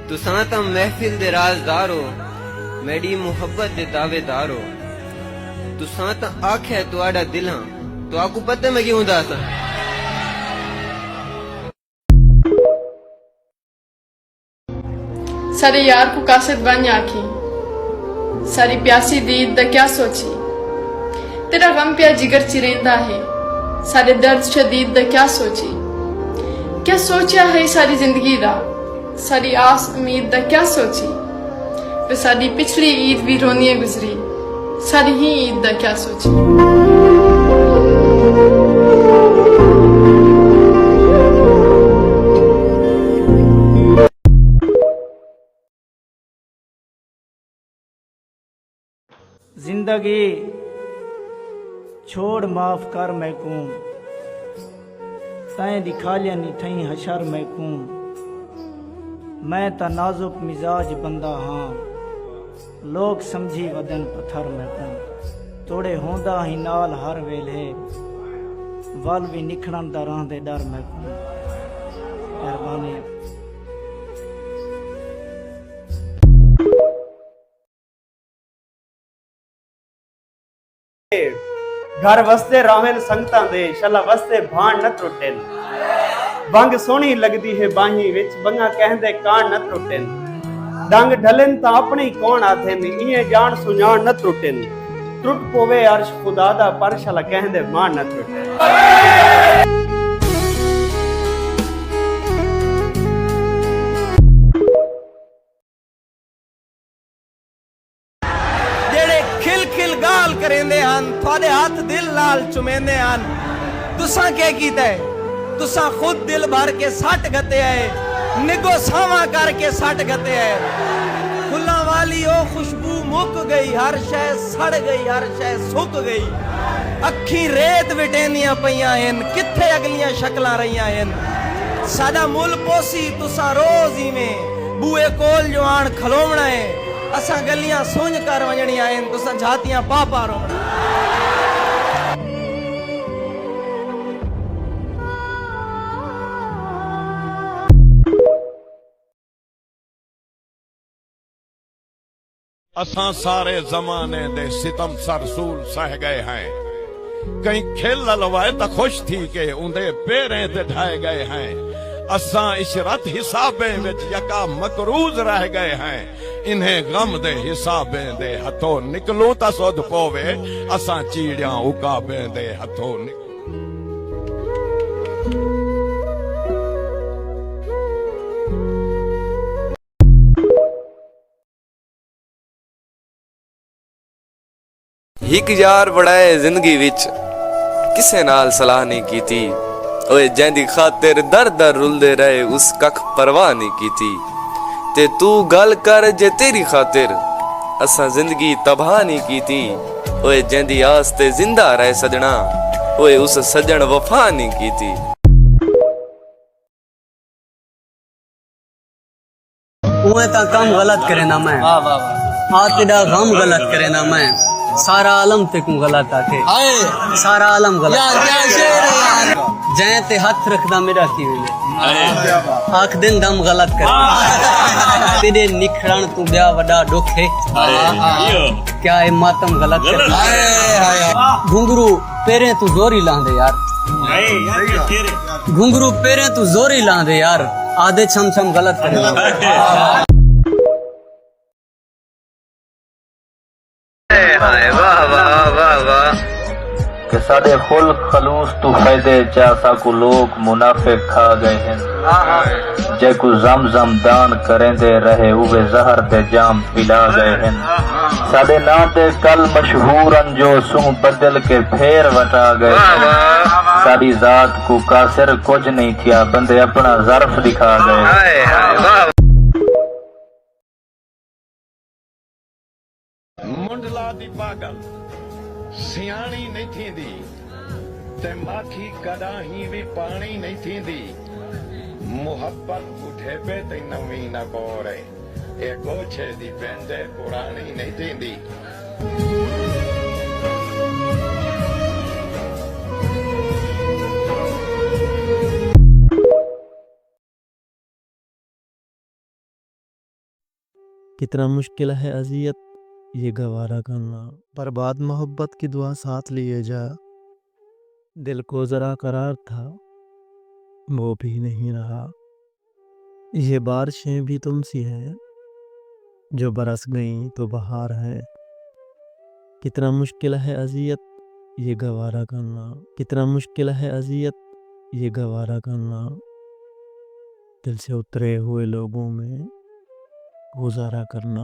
तुसां तां महफिल दे राजदार हो, मेरी मुहब्बत दे दावेदार हो। तुसां तां आख्या तुहाडा दिल हां, तो आपको पता मैं क्यों उदास हां। सारे यार को कासत बन आखी, सारी प्यासी दीद दा क्या सोची। तेरा गम प्या जिगर चिरेंदा है, सारे दर्द शदीद दा क्या सोची। क्या सोचा है सारी जिंदगी दा, सारी आस उम्मीद दा क्या सोची। वे सारी पिछली ईद भी रोनिए गुजरी, सारी ही ईद दा क्या सोची। जिंदगी छोड़ माफ कर मैकूम, तैं दिखा लिया नी थई हशर मैकूम। मैं ता नाजुक मिजाज बंदा हाँ, लोग समझी वदन पत्थर मैकूम। तोड़े होंदा ही नाल हर वेले, वल भी निखड़न दा रहंदे डर मैकूम। मेहरबानी। घर वसते रावेन संगतां दे, शला वसते भाण न त्रुटेन। बंग सोहनी लगदी है बाही विच, बंगा कहंदे कान न त्रुटेन। डंग ढलन तां अपने ही कौन आथेन, इए जान सुजान न त्रुटेन। त्रुट पोवे अर्श खुदा दा, पर शला कहंदे मान न त्रुटेन। खिल खिल गाल करेंदे हन, थोड़े हाथ दिल नाल चुमेंदे हन। तुसा क्या कीता है? तुसा खुद दिल भर के सट गते है, निगो सावा करके सट गते है। फुल्लां वाली ओ खुशबू मुक गई, हर शय सड़ गई, हर शय सुक गई। अखी रेत विटेंदियां पईयां हन, किथे अगलियां शक्लां रहियां हन। साडा मुल पोसी तुसा रोज इवें बूए कोल जो आण खलोवना है। असा गलियां सुंझ कर वजणियां आहिनि, तुसां झातियां पापा रोवणा। असां सारे जमाने दे सितम सरसूल सह गए हैं। कहीं खेल ललवाए तो खुश थी के उंदे पेरें ते ढाए गए हैं। असां इशरत हिसाबे विच यका मकरूज रह गए हैं। इन्हें गम दे हिसाबे दे हथों निकलूं ता सुध पोवे, असां चीड़ियां उकाबे दे हथों हिक यार बड़ाए जिंदगी विच, किसे नाल सलाह नहीं कीती। ओए जैंदी खातिर दर दर रुलदे रहे, उस कख परवाह नहीं कीती। ते तू गल कर जे तेरी खातिर असा जिंदगी तबाह नहीं कीती। ओए जैंदी आस ते जिंदा रहे सजना, ओए उस सजन वफा नहीं कीती। उए ता काम गलत करे ना मैं, तेरा गम गलत करे ना मैं। सारा आलम ते को गलत आखे, सारा आलम गलत। जै ते हाथ रखदा मेरा की वेले, आख दिन दम गलत करे। तेरे निखड़न तू ब्या वडा डोखे, क्या है मातम गलत करे। घुंगरू पेरे तू जोरी लांदे यार, घुंगरू पेरे तू जोरी लांदे यार। आधे छम छम गलत करे। वाह वाह वाह वाह। कि साडे खुल खलूस तू फायदे चा साकू लोग मुनाफिक खा गए हैं। जे को जम दान करेंदे रहे, उवे जहर दे जाम पिला गए हैं। साडे ना ते कल मशहूर जो सूं बदल के फेर वटा गए। साडी जात को कासिर कुछ नहीं किया, बंदे अपना ज़र्फ दिखा गए। मुंडला दी पागल सियाणी नहीं थींदी, ते माखी कदाही भी पानी नहीं थींदी। मुहब्बत उठे पे ते नवी न कोरे, ए गोछे दी पेंदे पुरानी नहीं थींदी। कितना मुश्किल है अजियत ये गवारा करना। बर्बाद मोहब्बत की दुआ साथ लिए जा। दिल को जरा करार था वो भी नहीं रहा। ये बारिशें भी तुमसी हैं जो बरस गई तो बहार है। कितना मुश्किल है अजियत ये गवारा करना। कितना मुश्किल है अजियत ये गवारा करना। दिल से उतरे हुए लोगों में गुजारा करना।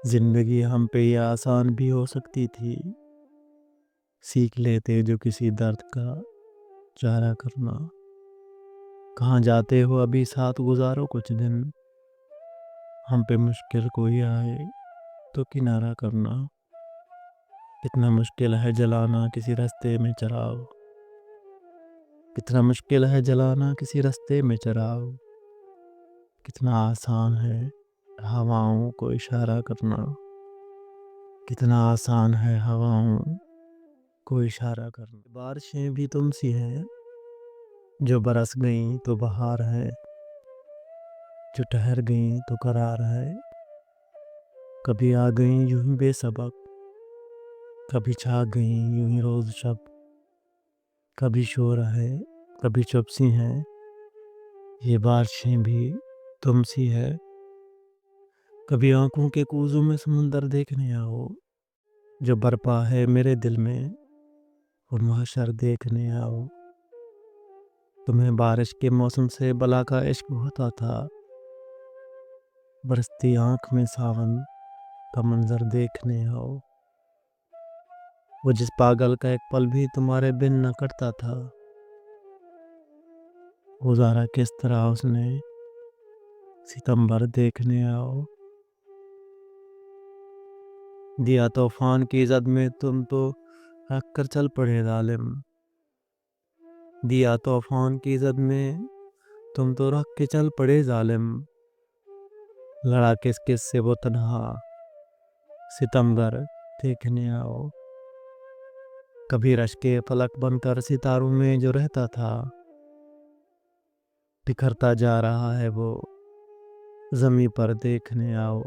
जिंदगी हम पे ये आसान भी हो सकती थी, सीख लेते जो किसी दर्द का चारा करना। कहाँ जाते हो अभी साथ गुजारो कुछ दिन, हम पे मुश्किल कोई आए तो किनारा करना। कितना मुश्किल है जलाना किसी रास्ते में चिराग। कितना मुश्किल है जलाना किसी रास्ते में चिराग। कितना आसान है हवाओं को इशारा करना। कितना आसान है हवाओं को इशारा करना। बारिशें भी तुमसी हैं जो बरस गई तो बहार है, जो ठहर गई तो करार है। कभी आ गई यूं ही बेसबक, कभी छा गई यूं ही रोज शब। कभी शोर है कभी चुपसी है, ये बारिशें भी तुमसी है। कभी आंखों के कूजों में समुंदर देखने आओ, जो बरपा है मेरे दिल में वो महशर देखने आओ। तुम्हें बारिश के मौसम से बला का इश्क होता था, बरसती आंख में सावन का मंजर देखने आओ। वो जिस पागल का एक पल भी तुम्हारे बिन न कटता था, गुजारा किस तरह उसने सितंबर देखने आओ। दिया तूफान की जद में तुम तो रख कर चल पड़े जालिम। दिया तूफान की जद में तुम तो रख के चल पड़े जालिम। लड़ा किस किस से वो तन्हा सितंबर देखने आओ। कभी रश के फलक बनकर सितारों में जो रहता था, बिखरता जा रहा है वो जमी पर देखने आओ।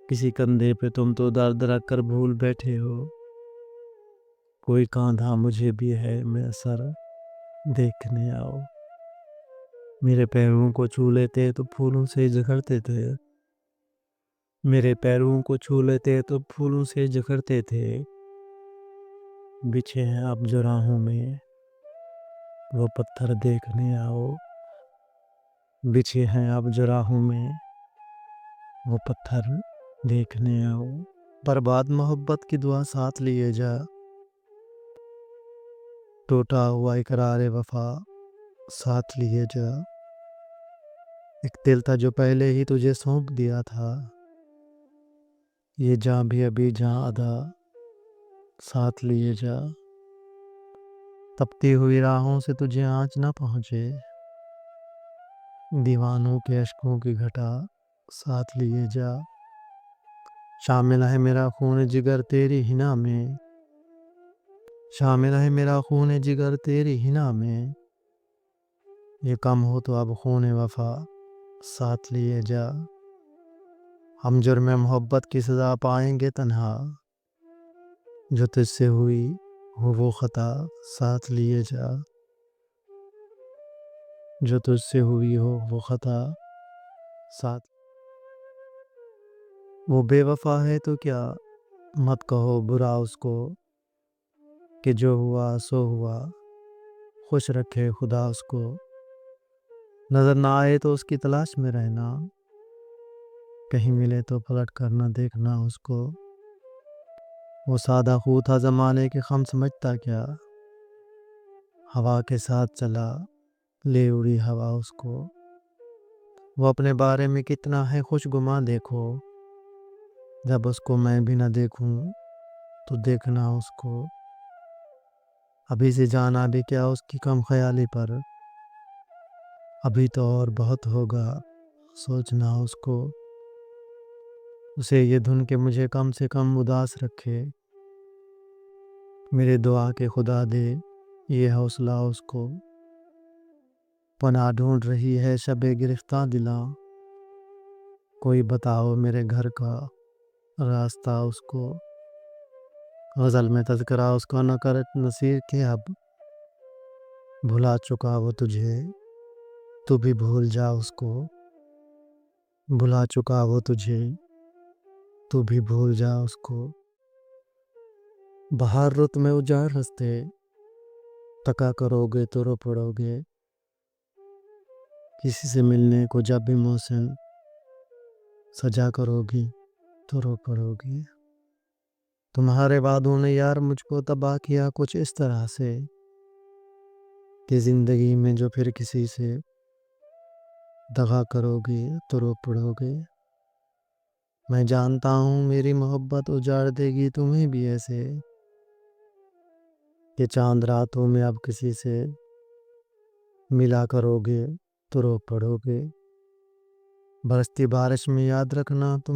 किसी कंधे पे तुम तो दर्द रख कर भूल बैठे हो, कोई कांधा मुझे भी है मेरा सर देखने आओ। मेरे पैरों को छू लेते तो फूलों से जकड़ते थे, मेरे पैरों को छू लेते तो फूलों से जकड़ते थे। बिछे हैं अब जो राहों में वो पत्थर देखने आओ। बिछे हैं अब जो राहों में वो पत्थर देखने आओ। बर्बाद मोहब्बत की दुआ साथ लिए जा। टूटा हुआ इकरार वफा साथ लिए जा। एक दिल था जो पहले ही तुझे सौंप दिया था, ये जान भी अभी जान अदा साथ लिए जा। तपती हुई राहों से तुझे आँच ना पहुँचे, दीवानों के अश्कों की घटा साथ लिए जा। शामिल है मेरा खून जिगर तेरी हिना में, शामिल है मेरा खून जिगर तेरी हिना में। ये कम हो तो अब खून वफा साथ लिए जा। हम जुर्म मोहब्बत की सज़ा पाएंगे तन्हा, जो तुझसे हुई हो वो ख़ता साथ लिए जा। जो तुझसे हुई हो वो ख़ता साथ। वो बेवफा है तो क्या मत कहो बुरा उसको, कि जो हुआ सो हुआ खुश रखे खुदा उसको। नज़र ना आए तो उसकी तलाश में रहना, कहीं मिले तो पलट कर न देखना उसको। वो सादा खू था ज़माने के खम समझता क्या, हवा के साथ चला ले उड़ी हवा उसको। वो अपने बारे में कितना है खुशगुमा देखो, जब उसको मैं भी न देखूं तो देखना उसको। अभी से जाना भी क्या उसकी कम ख्याली पर, अभी तो और बहुत होगा सोचना उसको। उसे ये धुन के मुझे कम से कम उदास रखे, मेरे दुआ के खुदा दे ये हौसला उसको। पनाह ढूंढ रही है शबे गिरफ्तार दिला, कोई बताओ मेरे घर का रास्ता उसको, गजल में तज़किरा उसका न कर नसीर के अब, भुला चुका वो तुझे तू भी भूल जा उसको, भुला चुका वो तुझे तू भी भूल जा उसको। बाहर रुत में उजाड़ रस्ते तका करोगे तो रो पड़ोगे, किसी से मिलने को जब भी मौसम सजा करोगी तो रो पड़ोगी। तुम्हारे वादों ने यार मुझको तबाह किया कुछ इस तरह से कि जिंदगी में जो फिर किसी से दगा करोगे तो रो पड़ोगे। मैं जानता हूँ मेरी मोहब्बत उजाड़ देगी तुम्हें भी ऐसे कि चांद रातों में अब किसी से मिला करोगे तो रो पड़ोगे। बरसती बारिश में याद रखना तुम